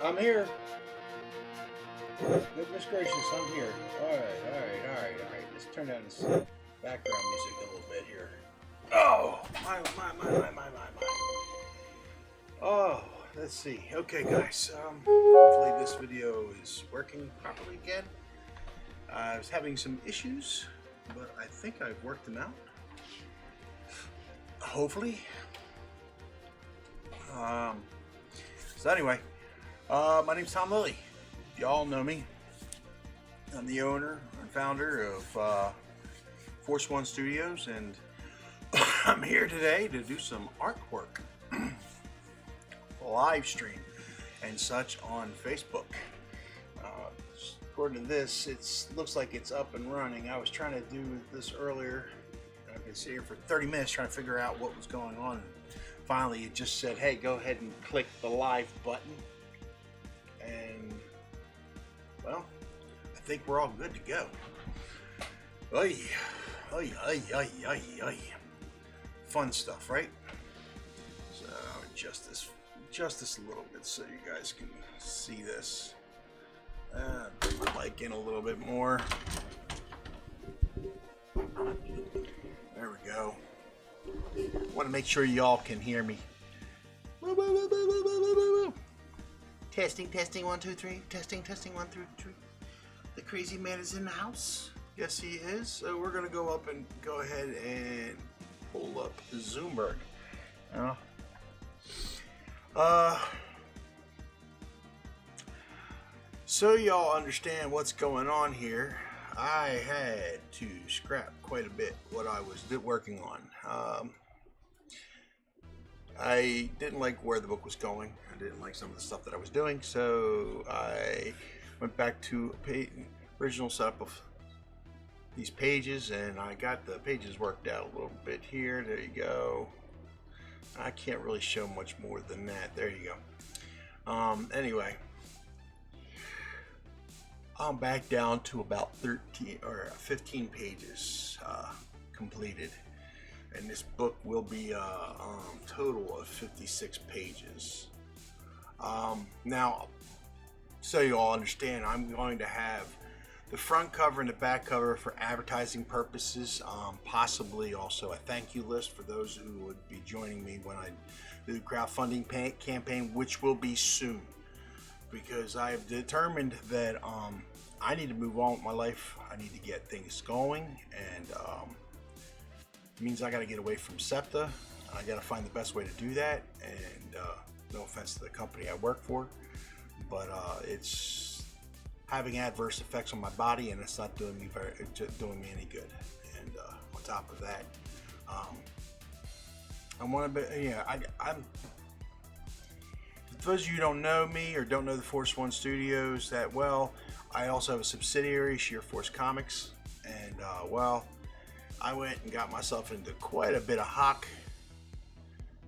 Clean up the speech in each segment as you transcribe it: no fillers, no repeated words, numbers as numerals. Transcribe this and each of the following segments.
I'm here. Goodness gracious, I'm here. Alright. Let's turn down this background music a little bit here. Oh, my. Oh, let's see. Okay, guys. Hopefully this video is working properly again. I was having some issues, but I think I've worked them out. Hopefully. So anyway, my name's Tom Lilly. Y'all know me. I'm the owner and founder of Force One Studios, and I'm here today to do some artwork, live stream, and such on Facebook. According to this, it looks like it's up and running. I was trying to do this earlier. I've been sitting here for 30 minutes trying to figure out what was going on. Finally, it just said, hey, go ahead and click the live button. And, well, I think we're all good to go. Oy. Fun stuff, right? So I'll adjust this a little bit so you guys can see this. Bring my mic in a little bit more. There we go. Want to make sure y'all can hear me. Testing, 1, 2, 3. Testing, 1, 2, 3. The crazy man is in the house. Yes, he is. So we're gonna go up and go ahead and pull up Zoomburgh. So y'all understand what's going on here. I had to scrap quite a bit what I was working on. I didn't like where the book was going. I didn't like some of the stuff that I was doing, so I went back to original setup of these pages, and I got the pages worked out a little bit here. There you go. I can't really show much more than that. There you go. Anyway, I'm back down to about 13 or 15 pages completed, and this book will be a total of 56 pages. Now, so you all understand, I'm going to have the front cover and the back cover for advertising purposes, possibly also a thank you list for those who would be joining me when I do the crowdfunding campaign, which will be soon, because I have determined that I need to move on with my life. I need to get things going, and it means I got to get away from SEPTA. I got to find the best way to do that, and no offense to the company I work for, but it's having adverse effects on my body, and it's not doing me any good. And on top of that, I want to be, I'm. For those of you who don't know me or don't know the Force One Studios that well, I also have a subsidiary, Sheer Force Comics, and I went and got myself into quite a bit of hock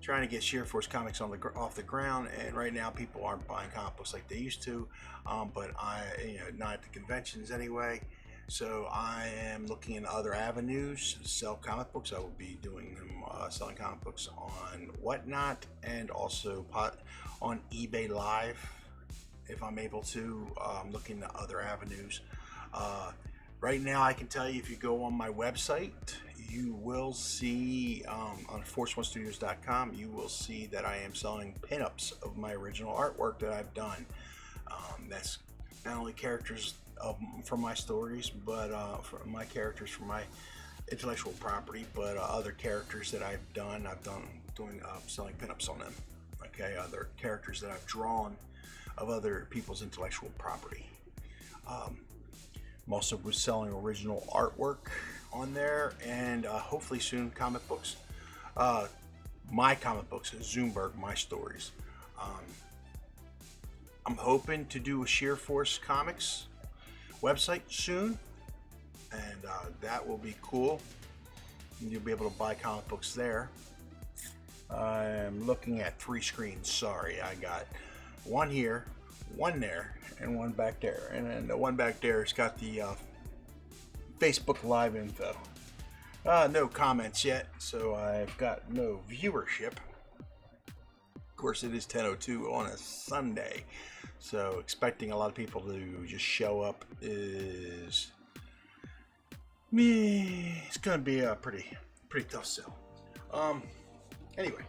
trying to get Sheer Force Comics off the ground, and right now people aren't buying comic books like they used to, but not at the conventions anyway. So I am looking into other avenues to sell comic books. I will be doing them, selling comic books on Whatnot and also on eBay Live if I'm able to. I'm looking at other avenues. Right now, I can tell you, if you go on my website, you will see on force1studios.com, you will see that I am selling pinups of my original artwork that I've done. That's not only characters from my stories, but for my characters from my intellectual property, but other characters that I've done. Selling pinups on them. Okay, other characters that I've drawn of other people's intellectual property. I'm also selling original artwork on there, and hopefully soon comic books. My comic books, Zoomburgh, my stories. I'm hoping to do a Sheer Force Comics website soon, and that will be cool. You'll be able to buy comic books there. I'm looking at 3 screens. Sorry, I got one here, one there, and one back there. And then the one back there has got the Facebook Live info. No comments yet, so I've got no viewership. course, it is 10:02 on a Sunday, so expecting a lot of people to just show up is, it's going to be a pretty tough sell. Anyway,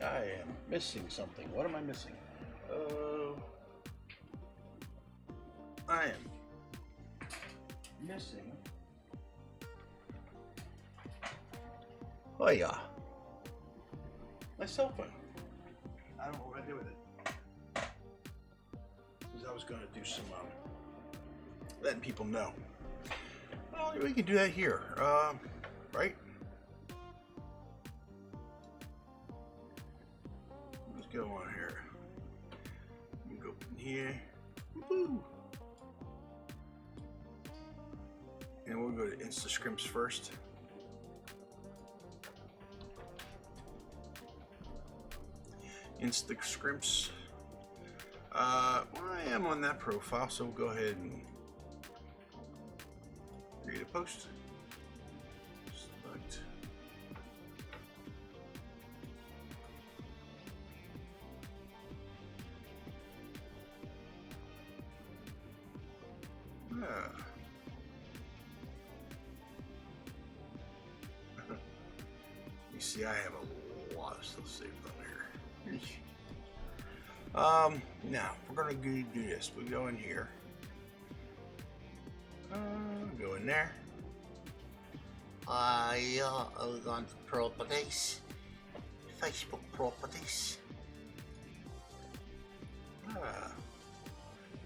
I am missing something. What am I missing? I am missing. Oh yeah, my cell phone. I don't know what I do with it. Because I was going to do some letting people know. Well, we can do that here, right? Let's go on here. We go in here. Woo-hoo. And we'll go to Instascripts first. Instascripts. Well, I am on that profile, so we'll go ahead and create a post. Select. You see, I have a lot of stuff saved on here. Now we're gonna do this. We go in here. Go in there. Yeah, I'll go on to properties. Facebook properties.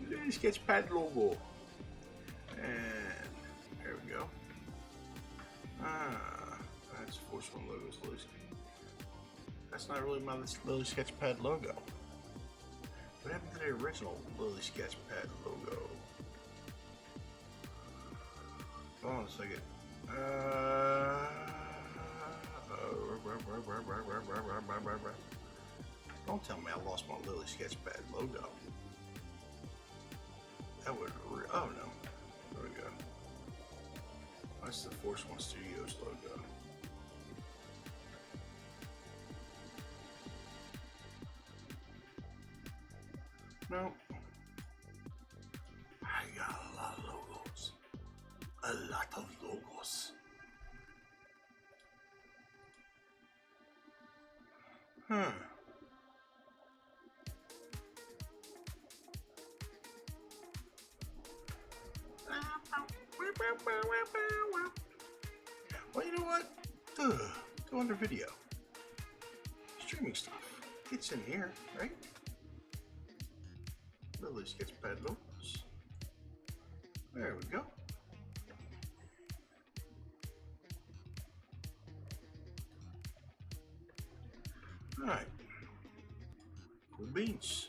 Little Sketchpad logo. And there we go. That's Force One logos. That's not really my Lily Sketchpad logo. What happened to the original Lily Sketchpad logo? Hold on a second. Don't tell me I lost my Lily Sketchpad logo. That would. Oh no. There we go. That's the Force One Studios logo. No. I got a lot of logos. A lot of logos. Huh. Well, you know what? Go under video. Streaming stuff. It's in here, right? Lily Sketchpad logos. There we go. Alright. Cool beans.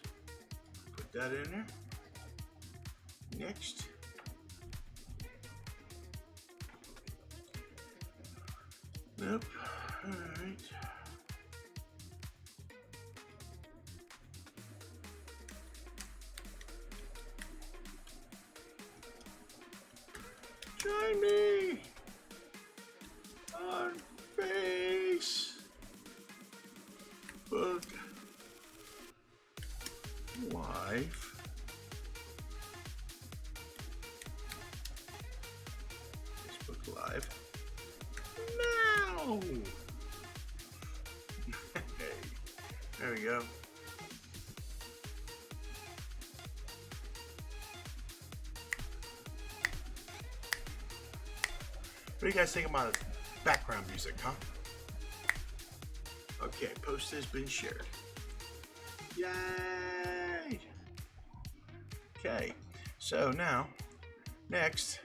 Put that in there. Next. Nope. Alright. Join me on Facebook Live. Facebook Live. Now. Hey, there we go. What do you guys think about background music, huh? Okay, post has been shared. Yay! Okay, so now, next,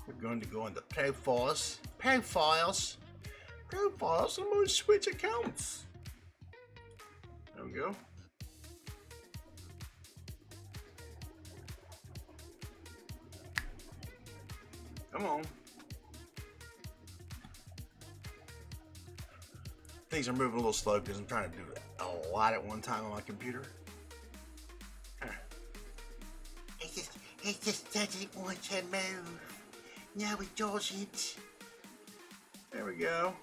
we're going to go into profiles. Profiles, I'm going to switch accounts. There we go. Come on. Things are moving a little slow because I'm trying to do a lot at one time on my computer. It just doesn't want to move. No, it doesn't. There we go.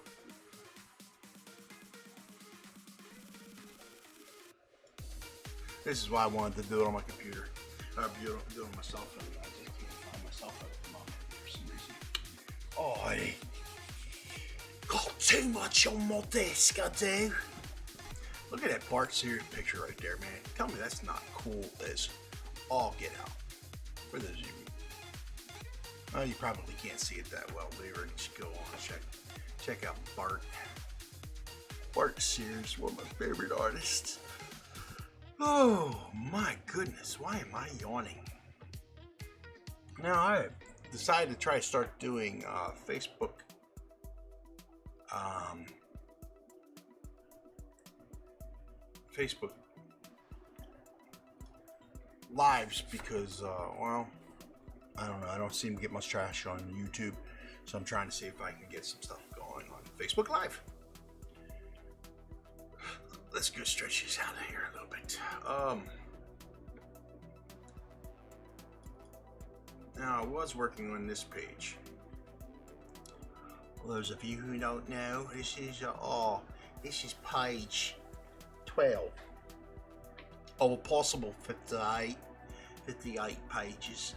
This is why I wanted to do it on my computer. Do it on my cell phone. I just can't find my cell phone at the moment for some reason. I got too much on my desk, I do. Look at that Bart Sears picture right there, man. Tell me that's not cool as all get out. For those of you. Oh, you probably can't see it that well. Later, just go on check out Bart. Bart Sears, one of my favorite artists. Oh my goodness, why am I yawning? Now I decided to try to start doing Facebook lives because well, I don't know, I don't seem to get much traction on YouTube, so I'm trying to see if I can get some stuff going on Facebook Live. Let's go stretch this out of here a little bit. Now I was working on this page. For those of you who don't know, this is page 12 of a possible 58 pages.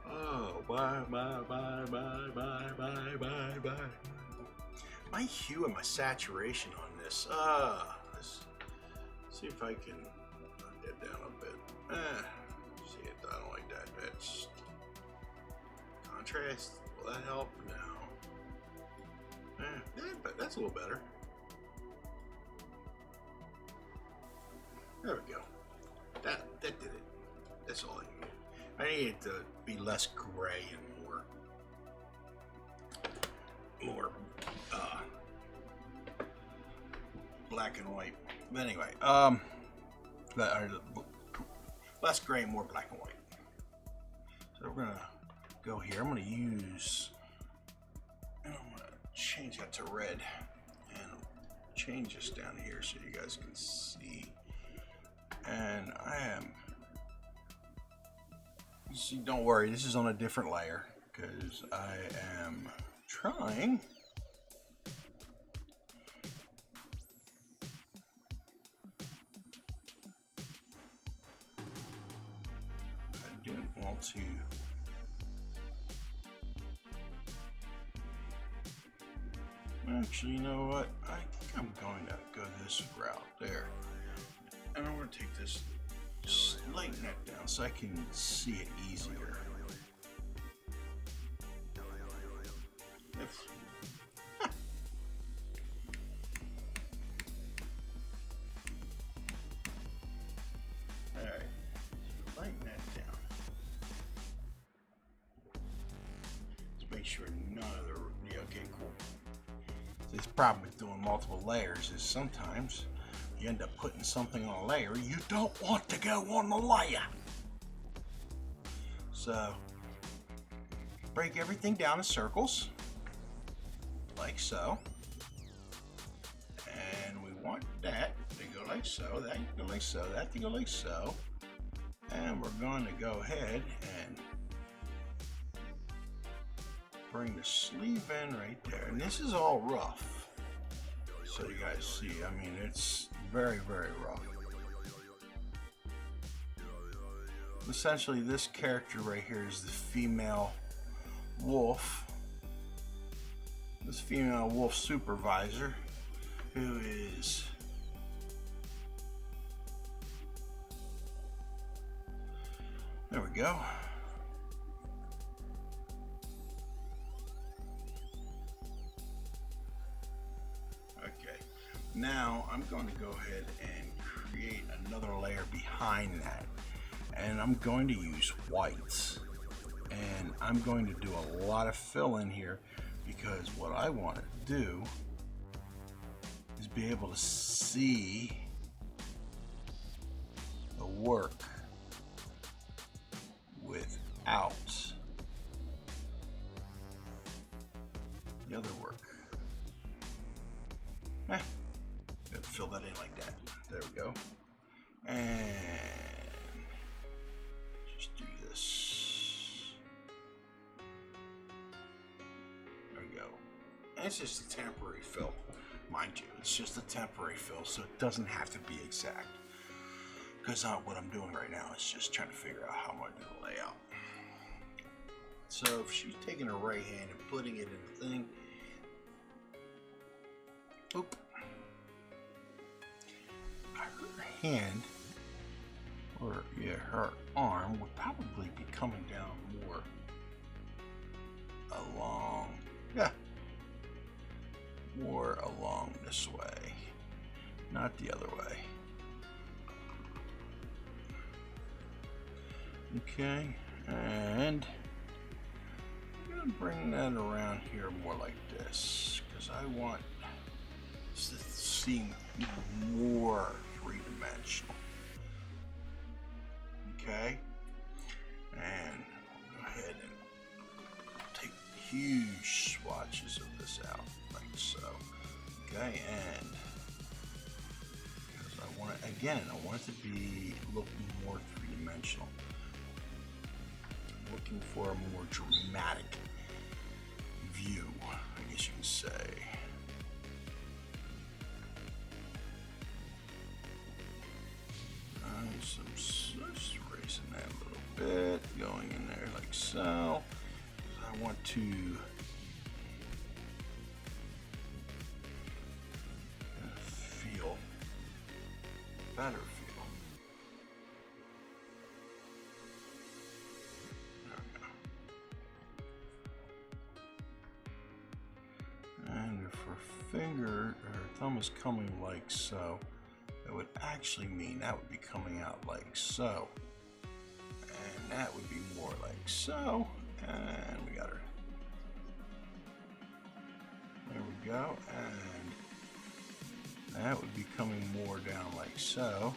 Oh, bye. My hue and my saturation on this. Let's see if I can knock that down a bit. See it, I don't like that. That's contrast. Will that help? No. But that's a little better. There we go. That did it. That's all I need. I need it to be less gray and more black and white. But anyway, less gray and more black and white. So we're gonna go here. I'm gonna change that to red and change this down here so you guys can see. And you see, don't worry, this is on a different layer because I am trying to actually, you know what? I think I'm going to go this route there. And I'm going to take this, just lighten that down so I can see it easier. Alright, lighten that down. Let's make sure none of the, okay, cool. This problem with doing multiple layers is sometimes you end up putting something on a layer you don't want to go on the layer. So break everything down in circles, like so. And we want that to go like so, that to go like so, that to go like so. And we're going to go ahead and bring the sleeve in right there. And this is all rough, so you guys see. I mean, it's very, very rough. Essentially, this character right here is the female wolf. This female wolf supervisor, who is there we go. Okay, now I'm going to go ahead and create another layer behind that, and I'm going to use whites, and I'm going to do a lot of fill in here because what I want to do is be able to see the work without the other work. Fill that in like that. There we go. And just do this. There we go. And it's just a temporary fill. mind you. It's just a temporary fill, so it doesn't have to be exact. Because what I'm doing right now is just trying to figure out how I'm going to do the layout. So if she's taking her right hand and putting it in the thing, oop, her hand, or yeah, her arm would probably be coming down more along, more along this way, not the other way. Okay, and I'm gonna bring that around here more like this, because I want this to seem more three-dimensional. Okay, and we'll go ahead and take huge swatches of this out, like so. Okay, and because I want it, again, I want it to be look more three-dimensional. Looking for a more dramatic view, I guess you can say. Just erasing that a little bit, going in there like so. I want to feel better. Finger or thumb is coming like so, that would actually mean that would be coming out like so, and that would be more like so, and we got her. There we go, and that would be coming more down like so,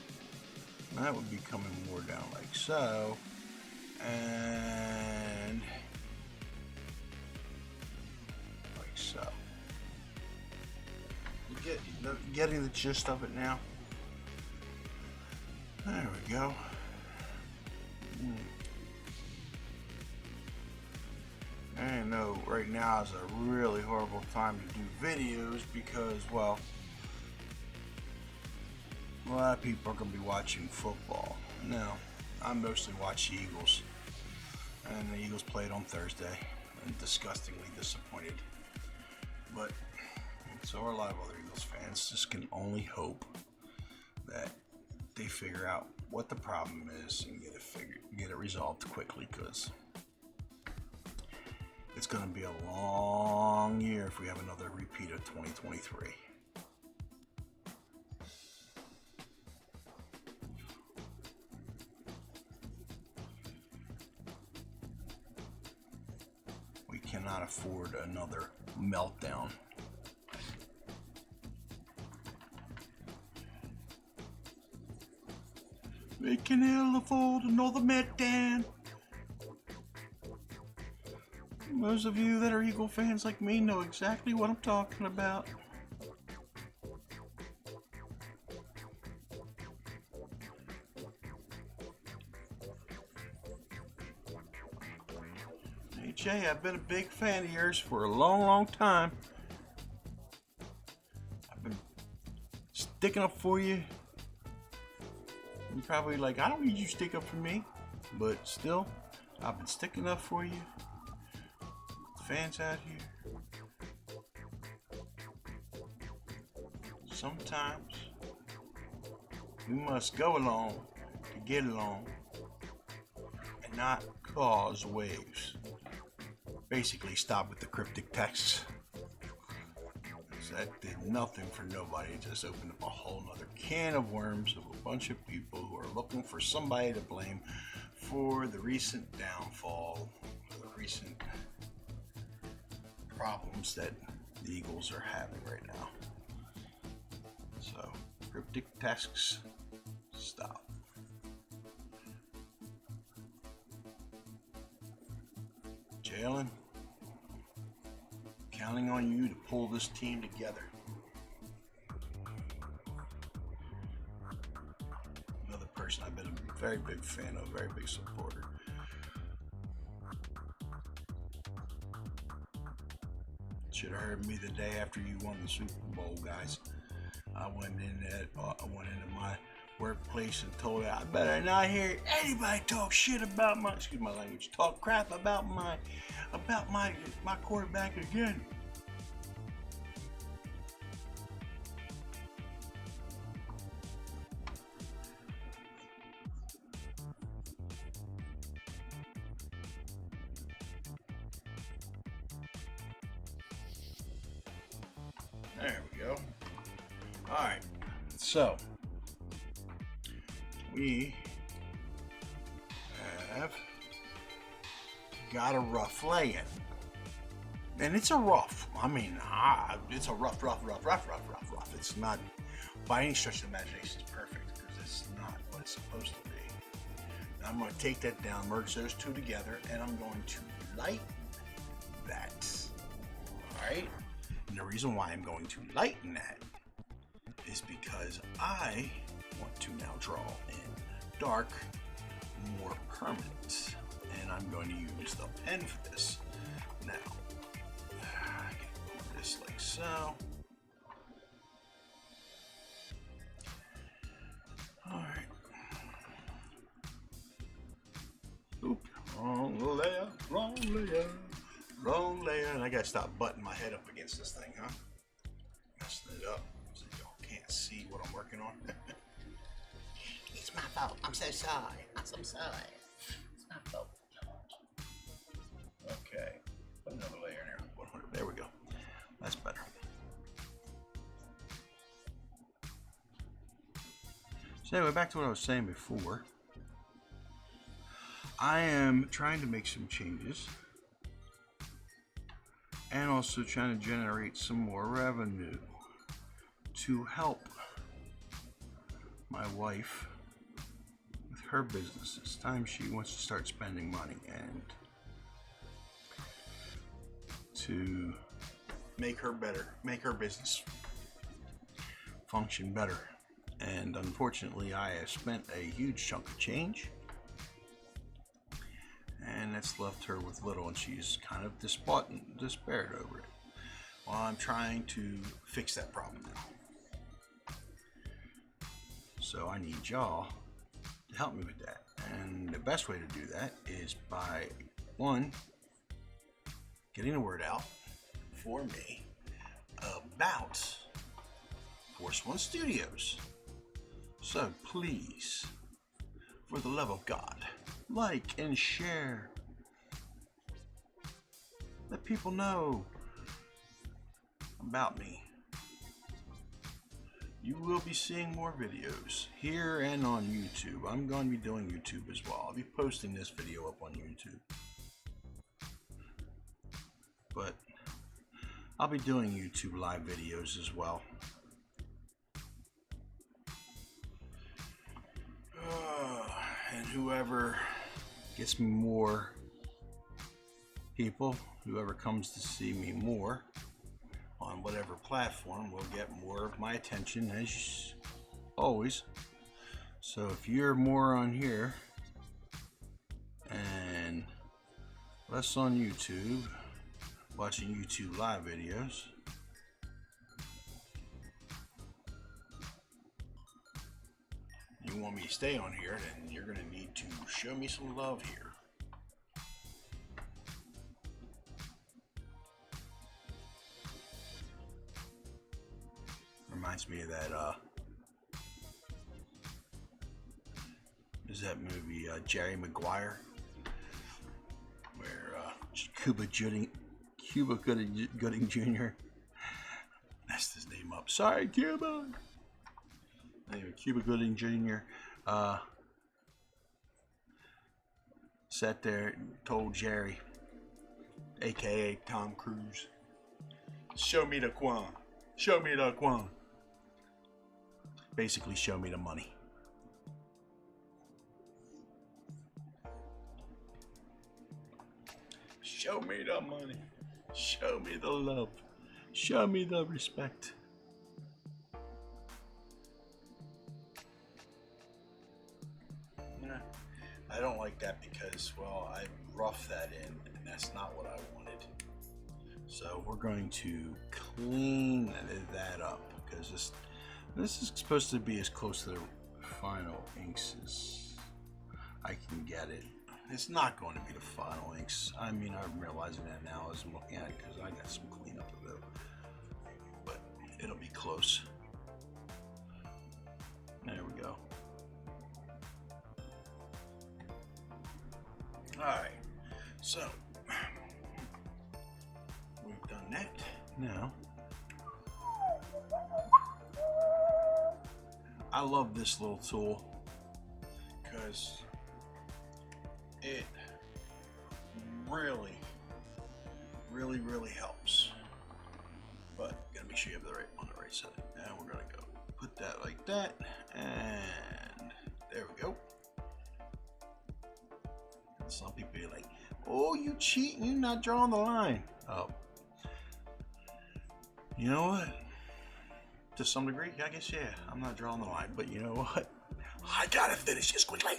and that would be coming more down like so, and like so. Getting the gist of it now. There we go. I know right now is a really horrible time to do videos because, well, a lot of people are going to be watching football. Now, I mostly watch the Eagles, and the Eagles played on Thursday. I'm disgustingly disappointed, but so are a lot of other Eagles fans. Just can only hope that they figure out what the problem is and get it resolved quickly, because it's going to be a long year if we have another repeat of 2023. We cannot afford another meltdown. We can ill afford another meltdown. Most of you that are Eagle fans like me know exactly what I'm talking about. Hey Jay, I've been a big fan of yours for a long, long time. I've been sticking up for you. You're probably like, I don't need you to stick up for me, but still, I've been sticking up for you. Fans out here. Sometimes we must go along to get along and not cause waves. Basically, stop with the cryptic texts. That did nothing for nobody. It just opened up a whole nother can of worms of a bunch of people who are looking for somebody to blame for the recent downfall, the recent problems that the Eagles are having right now. So, cryptic texts, stop. Jalen, counting on you to pull this team together. Another person I've been a very big fan of, very big supporter. Should have heard me the day after you won the Super Bowl, guys. I went into my workplace and told her I better not hear anybody talk shit about my, excuse my language, talk crap about my quarterback again. There we go. Alright, so we have got a rough lay-in. And it's a rough. I mean, it's a rough. It's not, by any stretch of the imagination, it's perfect, because it's not what it's supposed to be. Now I'm going to take that down, merge those two together, and I'm going to lighten that. Alright? And the reason why I'm going to lighten that is because I want to now draw in dark, more permanent. And I'm going to use the pen for this. Now, I can put this like so. Alright. Oop. Wrong layer. And I gotta stop butting my head up against this thing, huh? Messing it up so y'all can't see what I'm working on. It's my fault. I'm so sorry. It's my fault. Okay. Put another layer in there. 100. There we go. That's better. So anyway, back to what I was saying before. I am trying to make some changes and also trying to generate some more revenue to help my wife with her business. It's time she wants to start spending money and to make her better, make her business function better. And unfortunately, I have spent a huge chunk of change, and that's left her with little, and she's kind of despaired over it. Well, I'm trying to fix that problem now. So I need y'all to help me with that. And the best way to do that is by, one, getting the word out for me about Force One Studios. So please, for the love of God, like and share. Let people know about me. You will be seeing more videos here and on YouTube. I'm going to be doing YouTube as well. I'll be posting this video up on YouTube. But I'll be doing YouTube live videos as well. And whoever gets me more people, whoever comes to see me more on whatever platform will get more of my attention, as always. So if you're more on here and less on YouTube, watching YouTube live videos, you want me to stay on here, then you're going to need to show me some love here. Reminds me of that, is that movie, Jerry Maguire, where Cuba Gooding Jr. messed his name up. Sorry, Cuba. Anyway, Cuba Gooding Jr. Sat there and told Jerry, aka Tom Cruise, show me the Quan. Show me the Quan. Basically, show me the money. Show me the money. Show me the love. Show me the respect. I don't like that because, well, I roughed that in, and that's not what I wanted. So we're going to clean that up because this is supposed to be as close to the final inks as I can get it. It's not going to be the final inks. I mean, I'm realizing that now as I'm looking at it because I got some cleanup to do. But it'll be close. There we go. Alright, so we've done that. Now, I love this little tool because it really helps. But gotta make sure you have the right on the right side. Now we're gonna go put that like that, and there we go. And some people are like, "Oh, you cheating? You're not drawing the line." Oh, you know what? To some degree, I guess, yeah, I'm not drawing the line. But you know what? I gotta finish this quickly.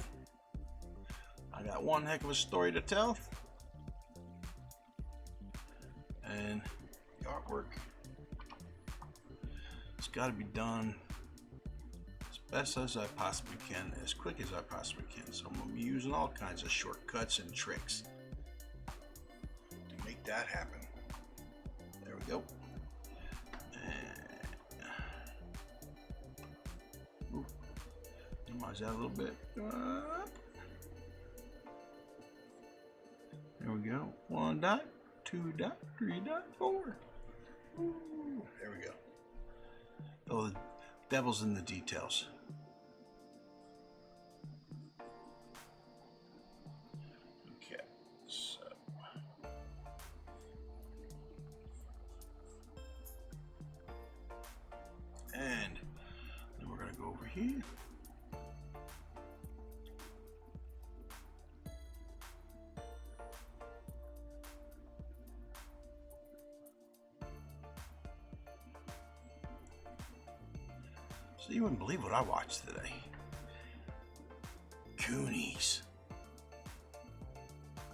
I got one heck of a story to tell. And the artwork, it's got to be done as best as I possibly can, as quick as I possibly can. So I'm going to be using all kinds of shortcuts and tricks to make that happen. There we go. And minimize that a little bit. There we go. 1 dot, 2 dot, 3 dot, 4. Ooh, there we go. Oh, the devil's in the details. Okay, so and then we're gonna go over here. So you wouldn't believe what I watched today. Goonies.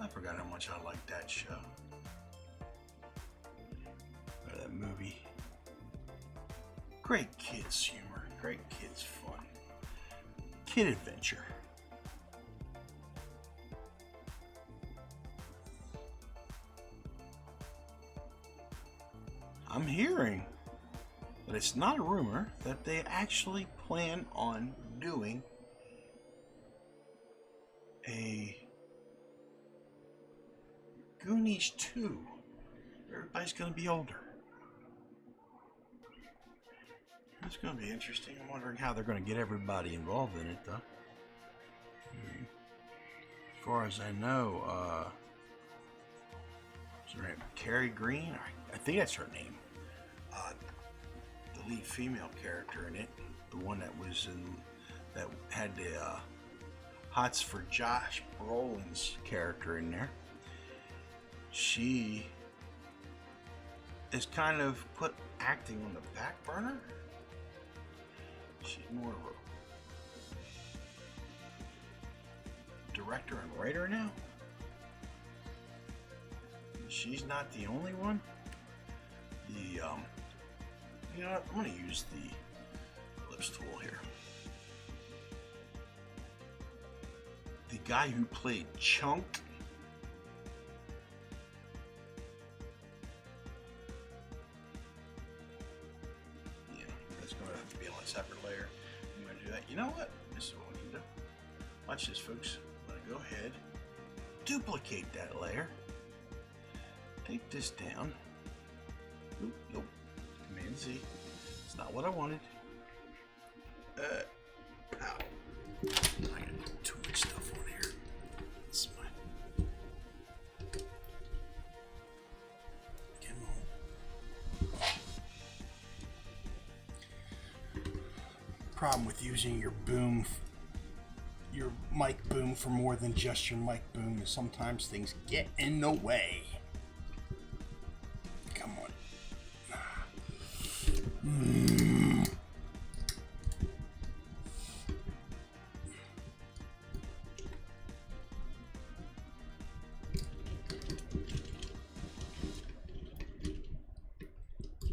I forgot how much I liked that show. Or that movie. Great kids humor. Great kids fun. Kid adventure. I'm hearing, but it's not a rumor, that they actually plan on doing a Goonies 2. Everybody's going to be older. It's going to be interesting. I'm wondering how they're going to get everybody involved in it, though. As far as I know, what's her name? Carrie Green? I think that's her name. The lead female character in it, the one that was in, that had the hots for Josh Brolin's character in there. She is kind of put acting on the back burner. She's more of a director and writer now. She's not the only one. You know what? I'm going to use the ellipse tool here. The guy who played Chunk, yeah, that's going to have to be on a separate layer. I'm going to do that. You know what? This is what we can do. Watch this, folks. I'm going to go ahead, duplicate that layer, take this down. Oop, nope. Command Z. It's not what I wanted. Ow. I got too much stuff on here. This is my... Come on. Problem with using your boom, your mic boom for more than just your mic boom is sometimes things get in the way.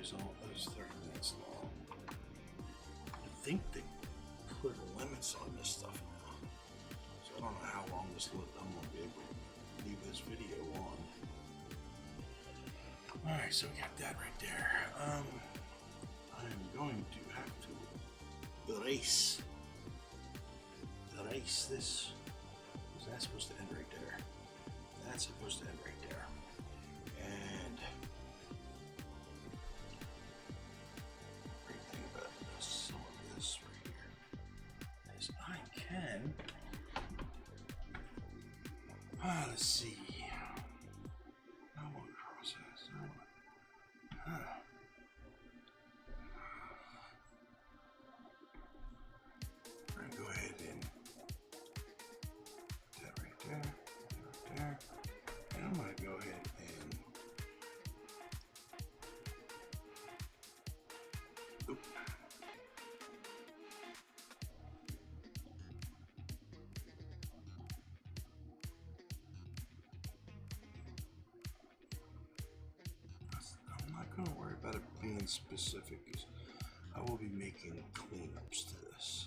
is 30 minutes long. I think they put limits on this stuff now. So I don't know how long I'm going to be able to leave this video on. Alright, so we got that right there. I'm going to have to erase this. Is that supposed to end right there? That's supposed to end right there. And great thing about some of this right here is I can let's see. No one process. No one. I'm gonna go ahead and put that right there, right there, and I'm gonna go ahead and oop. I'm not gonna worry about it being specific, because I will be making cleanups to this.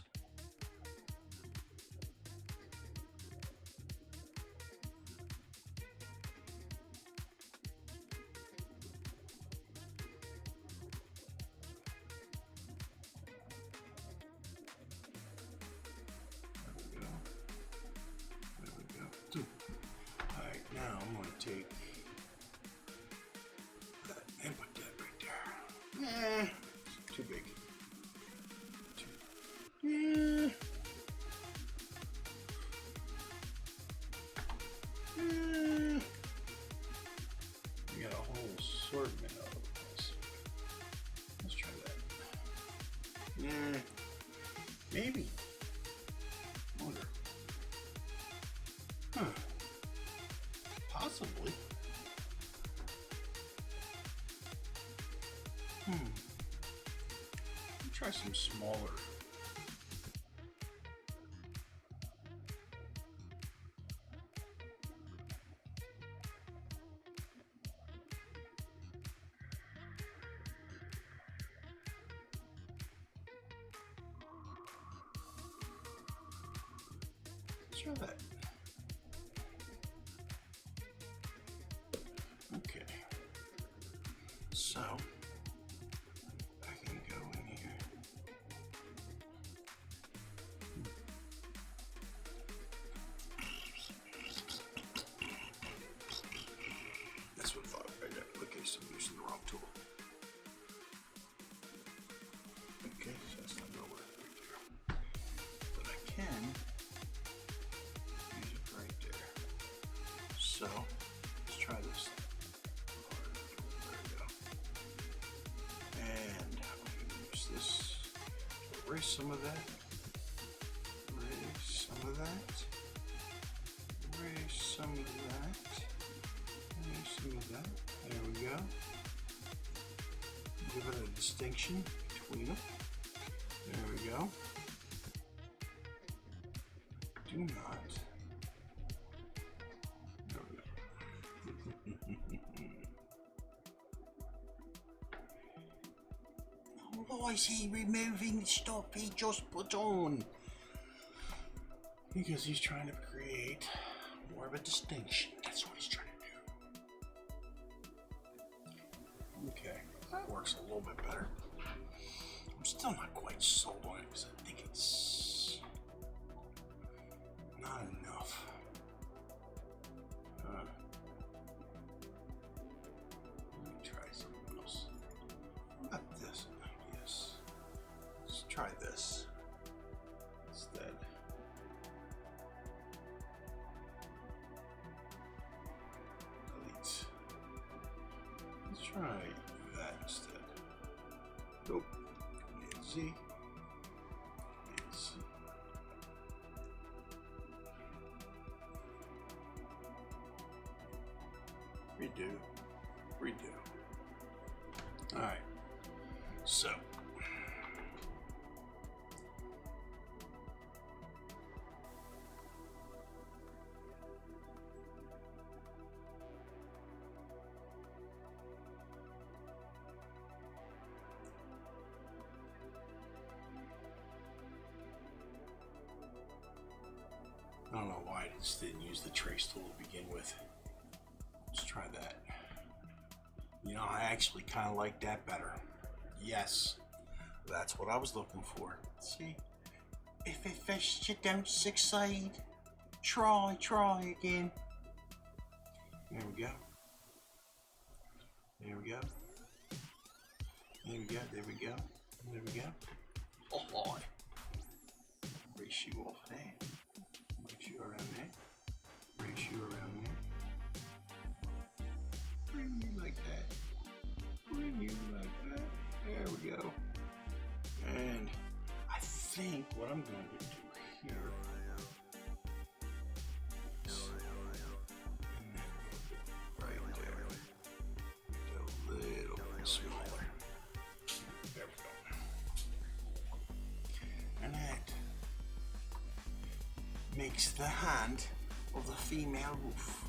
Alright, now I'm going to take that and put that right there. Too big. We got a whole assortment of this. Let's try that. Maybe. Wonder. Huh. Possibly. Let me try some smaller. Let's try that. Okay, so I can go in here. That's what I thought. Okay, so I'm using the wrong tool. Okay, so that's not gonna work right there. But I can use it right there. So let's try this. This, erase some of that, erase some of that, erase some of that, erase some of that. There we go. Give it a distinction between them. There we go. Do not. There we go. Why is he removing the stuff he just put on? Because he's trying to create more of a distinction. That's what he's trying to do. Okay, that works a little bit better. I'm still not quite sold on it because I think it's not enough. Let me try something else. What about this? Let's try this instead. Delete. Let's try that instead. Nope. Command Z. Command C. Redo. Redo. Alright. So. don't know why I just didn't use the trace tool to begin with. Let's try that. You know, I actually kind of like that better. Yes, that's what I was looking for. See, if at first you don't succeed, try again. There we go. There we go. There we go. There we go. There we go. Oh boy. Race you off there. Race you around there. Race you around there. Bring you like that. Bring you like that. There we go. And I think what I'm going to do here. Right there. A little bit smaller. There we go. And that makes the hand of the female wolf.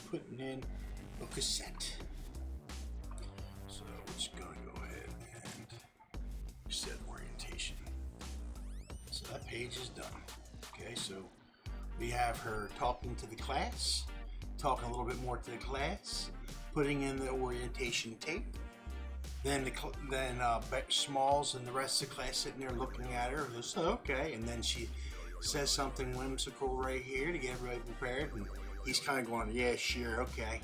Putting in a cassette. So we're just going to go ahead and set orientation. So that page is done. Okay, so we have her talking to the class, talking a little bit more to the class, putting in the orientation tape. Then Smalls and the rest of the class sitting there looking at her. Just, okay, and then she says something whimsical right here to get everybody prepared. And he's kind of going, yeah, sure, okay.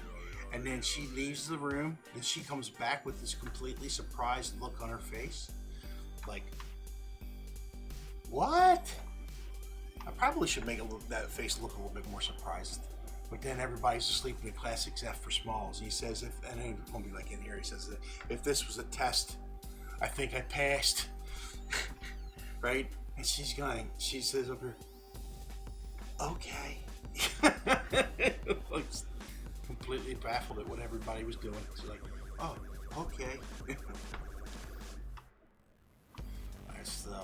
And then she leaves the room, and she comes back with this completely surprised look on her face. Like, what? I probably should make that face look a little bit more surprised. But then everybody's asleep in the class except for Smalls. He says, and it won't be like in here, he says, if this was a test, I think I passed. Right? And she says over here, okay. Looks completely baffled at what everybody was doing. She's like, oh, okay. That's the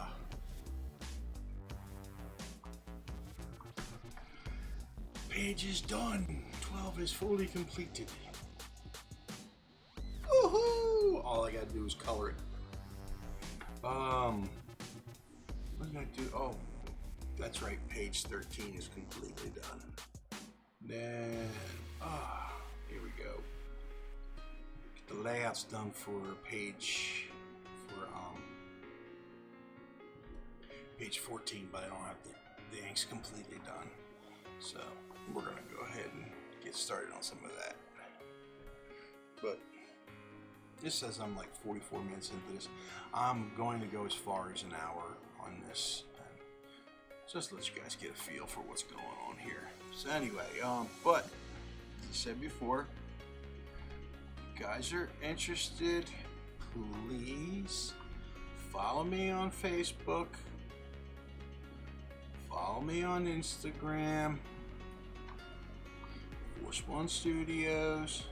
page is done. 12 is fully completed. Woohoo! All I gotta do is color it. What did I do? Oh, that's right, page 13 is completely done. Then, here we go. Get the layouts done for page 14, but I don't have the inks completely done. So we're gonna go ahead and get started on some of that. But this says I'm like 44 minutes into this. I'm going to go as far as an hour on this. Just let you guys get a feel for what's going on here. So anyway, but as I said before, if you guys are interested, please follow me on Facebook, follow me on Instagram, Force One Studios,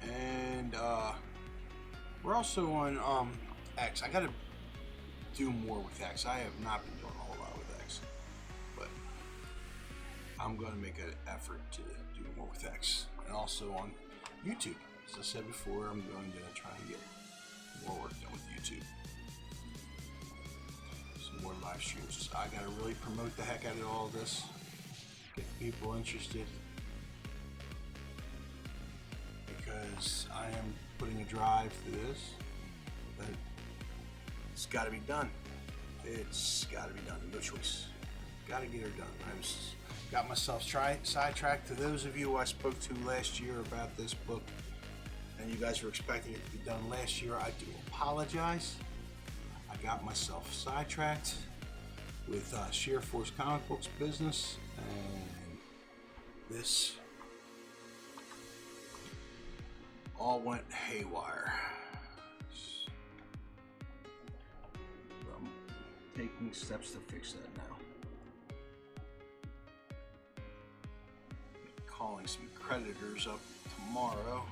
and we're also on X. I gotta do more with X. I have not been doing a whole lot with X, but I'm going to make an effort to do more with X. And also on YouTube. As I said before, I'm going to try and get more work done with YouTube. Some more live streams. I got to really promote the heck out of all of this. Get people interested. Because I am putting a drive through this. But it's got to be done. It's got to be done. No choice. Got to get her done. Got myself sidetracked. To those of you who I spoke to last year about this book, and you guys were expecting it to be done last year, I do apologize. I got myself sidetracked with Sheer Force Comic Books business, and this all went haywire. Taking steps to fix that now. Calling some creditors up tomorrow.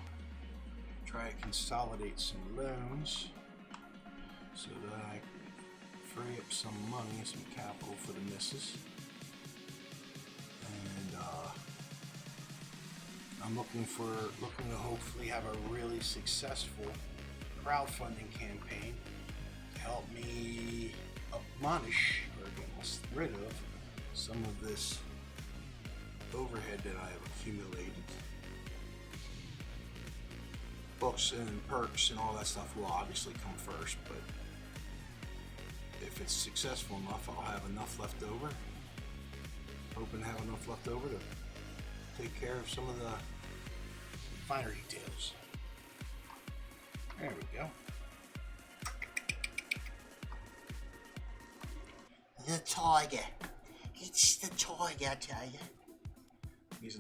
Try to consolidate some loans so that I can free up some money, some capital for the missus. And I'm looking to hopefully have a really successful crowdfunding campaign to help me admonish or get rid of some of this overhead that I have accumulated. Books and perks and all that stuff will obviously come first, but if it's successful enough, I'll have enough left over. Hoping to have enough left over to take care of some of the finer details. There we go. The tiger. It's the tiger, I tell you. He's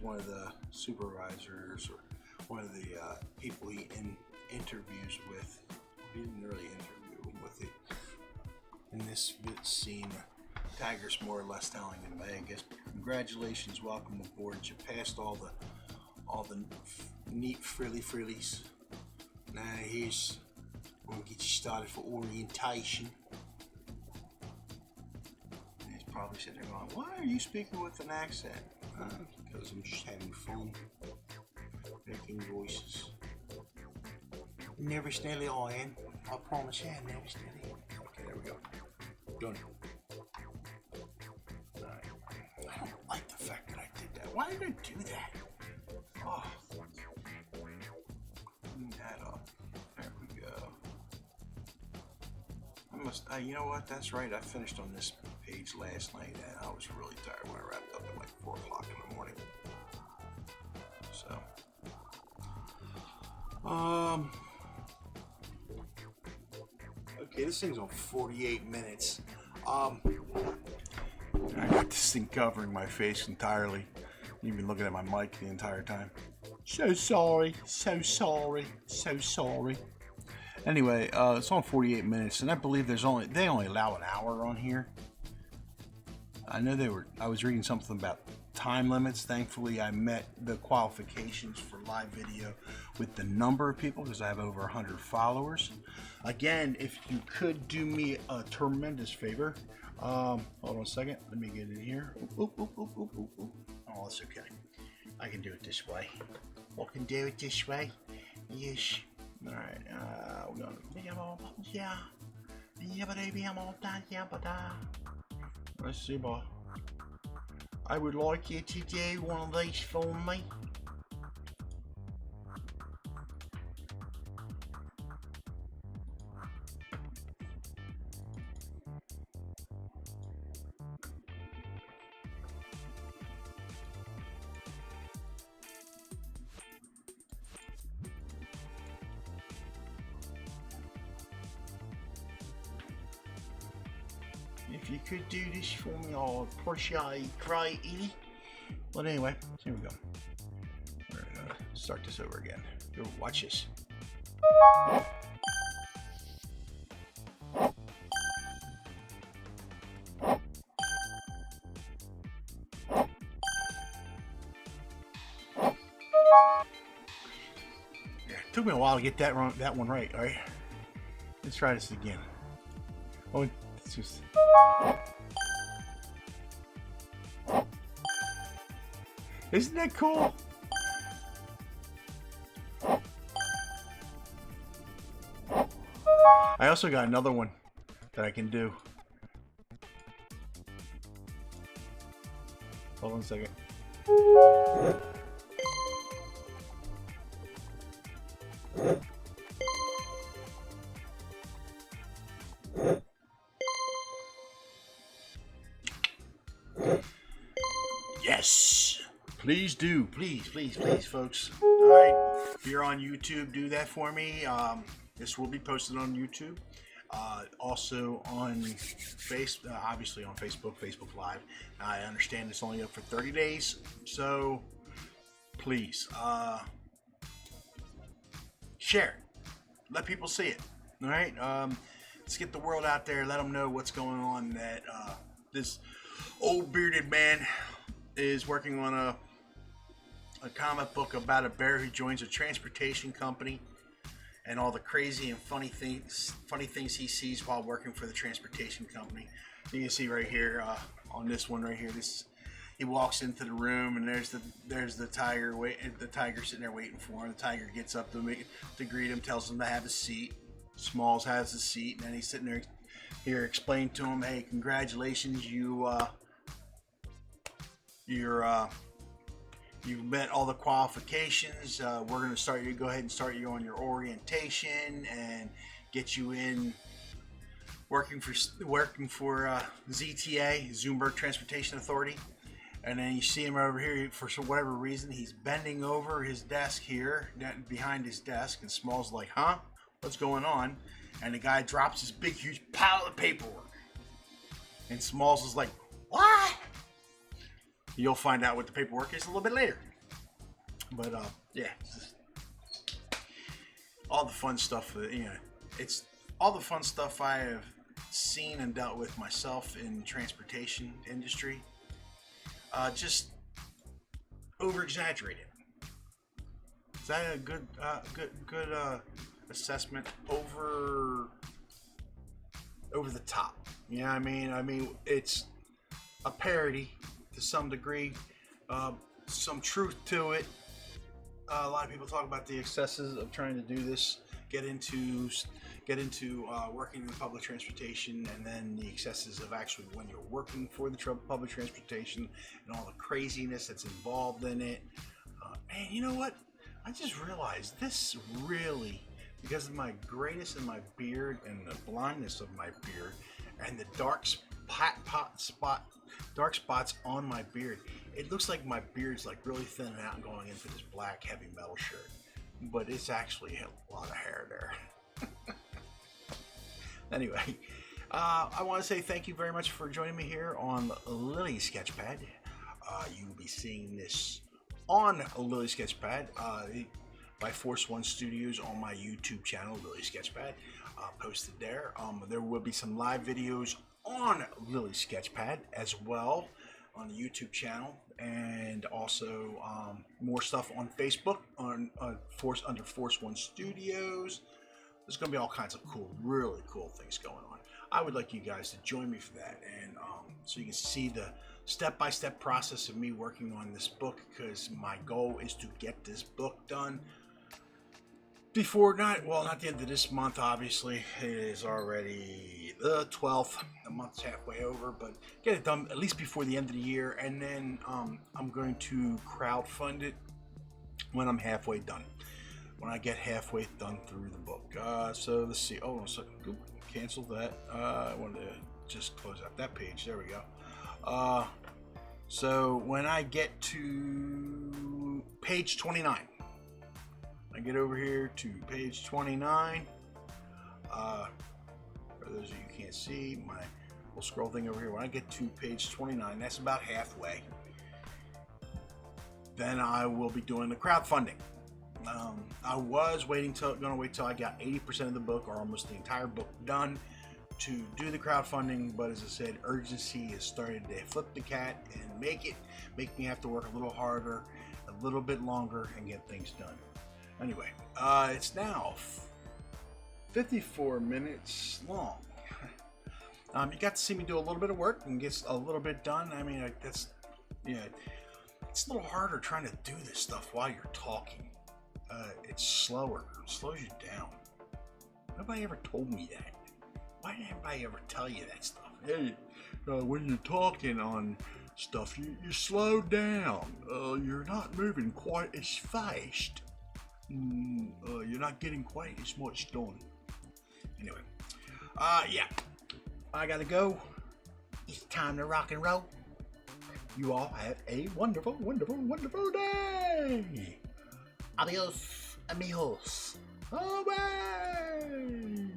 one of the supervisors or one of the people he interviews with. He didn't really interview him with it. In this scene, Tiger's more or less telling him, "Hey, I guess congratulations, welcome aboard. You passed all the neat frillies. Now here's gonna get you started for orientation." And he's probably sitting there going, "Why are you speaking with an accent?" Because I'm just having fun making voices. Never steady on. I promise you, never steady. Okay, there we go. Done. Alright. I don't like the fact that I did that. Why did I do that? Oh. Clean that up. There we go. You know what? That's right. I finished on this page last night and I was really tired when I wrapped up at like 4 o'clock in the morning. So. Okay, this thing's on 48 minutes. I got this thing covering my face entirely. You've been looking at my mic the entire time. So sorry. Anyway, it's on 48 minutes, and I believe they only allow an hour on here. I know I was reading something about time limits. Thankfully, I met the qualifications for live video with the number of people because I have over 100 followers. Again, if you could do me a tremendous favor, hold on a second. Let me get in here. Oh, that's okay. I can do it this way. I can do it this way. Yes. All right. We're gonna. Let's see, boy. I would like you to do one of these for me. If you could do this for me, I'd appreciate it greatly. But anyway, here we go. We're gonna start this over again. Go watch this. Yeah, it took me a while to get that one right. All right, let's try this again. Oh, it's just. Isn't that cool? I also got another one that I can do. Hold on a second. Yes! Please do. Please, folks. Alright, if you're on YouTube, do that for me. This will be posted on YouTube. Also on obviously on Facebook Live. I understand it's only up for 30 days, so please share it. Let people see it. All right, let's get the world out there. Let them know what's going on. That this old bearded man is working on a comic book about a bear who joins a transportation company. And all the crazy and funny things he sees while working for the transportation company. You can see right here on this one right here. he walks into the room, and there's the tiger the tiger sitting there waiting for him. The tiger gets up to greet him, tells him to have a seat. Smalls has a seat, and then he's sitting there here explaining to him, hey, congratulations, you met all the qualifications. We're going to go ahead and start you on your orientation and get you in working for ZTA, Zoomburgh Transportation Authority. And then you see him over here, for whatever reason, he's bending over his desk here, behind his desk, and Small's like, huh? What's going on? And the guy drops his big, huge pile of paperwork. And Smalls is like, what? You'll find out what the paperwork is a little bit later. But, yeah. All the fun stuff, it's all the fun stuff I have seen and dealt with myself in the transportation industry. Just over-exaggerated. Is that a good assessment? Over the top. Yeah, I mean, it's a parody to some degree. Some truth to it. A lot of people talk about the excesses of trying to do this, get into working in public transportation, and then the excesses of actually when you're working for the public transportation and all the craziness that's involved in it. Man, you know what? I just realized this really, because of my grayness in my beard and the blondness of my beard and the dark spots on my beard, it looks like my beard's like really thinning out and going into this black heavy metal shirt, but it's actually a lot of hair there. Anyway, I want to say thank you very much for joining me here on Lily Sketchpad. You'll be seeing this on Lily Sketchpad by Force One Studios on my YouTube channel, Lily Sketchpad, posted there. There will be some live videos on Lily Sketchpad as well on the YouTube channel, and also more stuff on Facebook under Force One Studios. There's going to be all kinds of really cool things going on. I would like you guys to join me for that, and so you can see the step-by-step process of me working on this book, because my goal is to get this book done before not the end of this month. Obviously, it is already the 12th. The month's halfway over, but get it done at least before the end of the year, and then I'm going to crowdfund it when I'm halfway done. When I get halfway done through the book. So let's see. Oh, so cancel that. I wanted to just close out that page. There we go. So when I get to page 29, I get over here to page 29. For those of you who can't see, my little scroll thing over here. When I get to page 29, that's about halfway. Then I will be doing the crowdfunding. I was gonna wait till I got 80% of the book, or almost the entire book, done to do the crowdfunding, but as I said, urgency has started to flip the cat and make me have to work a little harder, a little bit longer, and get things done. Anyway, it's now 54 minutes long. You got to see me do a little bit of work and get a little bit done. I mean, it's a little harder trying to do this stuff while you're talking. It's slower. It slows you down. Nobody ever told me that. Why didn't anybody ever tell you that stuff? Hey, when you're talking on stuff, you slow down. You're not moving quite as fast. You're not getting quite as much done. Anyway, yeah. I gotta go. It's time to rock and roll. You all have a wonderful, wonderful, wonderful day. Adios, amigos. Away!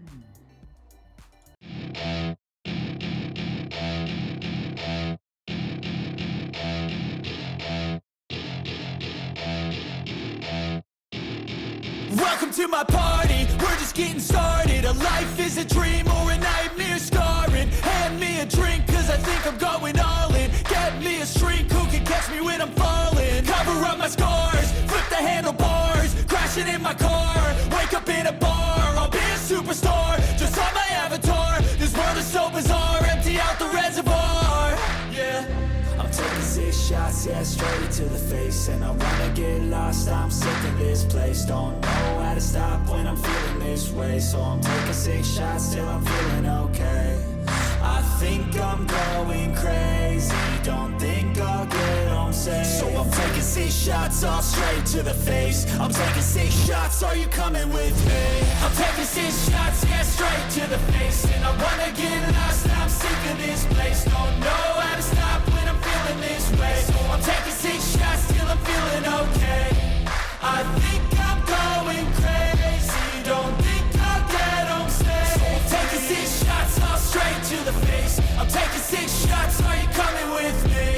Welcome to my party, we're just getting started. A life is a dream or a nightmare scarring. Hand me a drink cause I think I'm going all in. Get me a shrink who can catch me when I'm falling. Cover up my scars, flip the handlebars. Crashing in my car, wake up in a bar. I'll be a superstar, just on my avatar. This world is so bizarre, empty out the reservoir. Yeah, I'm taking 6 shots shots, yeah, straight to the face. And I wanna get lost, I'm sick of this place. Don't know how to stop when I'm feeling this way. So I'm taking 6 shots till I'm feeling okay. I think I'm going crazy, don't think I'll get home safe. So I'm taking 6 shots, all straight to the face. I'm taking 6 shots, are you coming with me? I'm taking 6 shots, yeah, straight to the face. And I wanna get lost, I'm sick of this place. Don't know how to stop when I'm feeling this way. So I'm taking 6 shots till I'm feeling okay. I think I'm going crazy, don't think I'll get home safe. So I'm taking 6 shots, all straight to the face. I'm taking 6 shots, are you coming with me?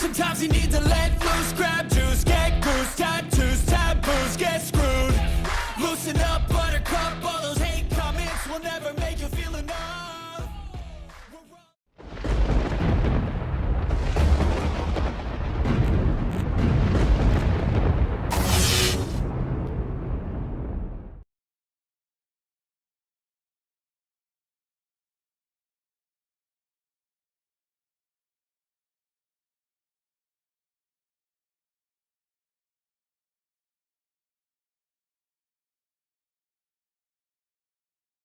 Sometimes you need to let loose, grab juice, get goose, tattoos, taboos, get screwed.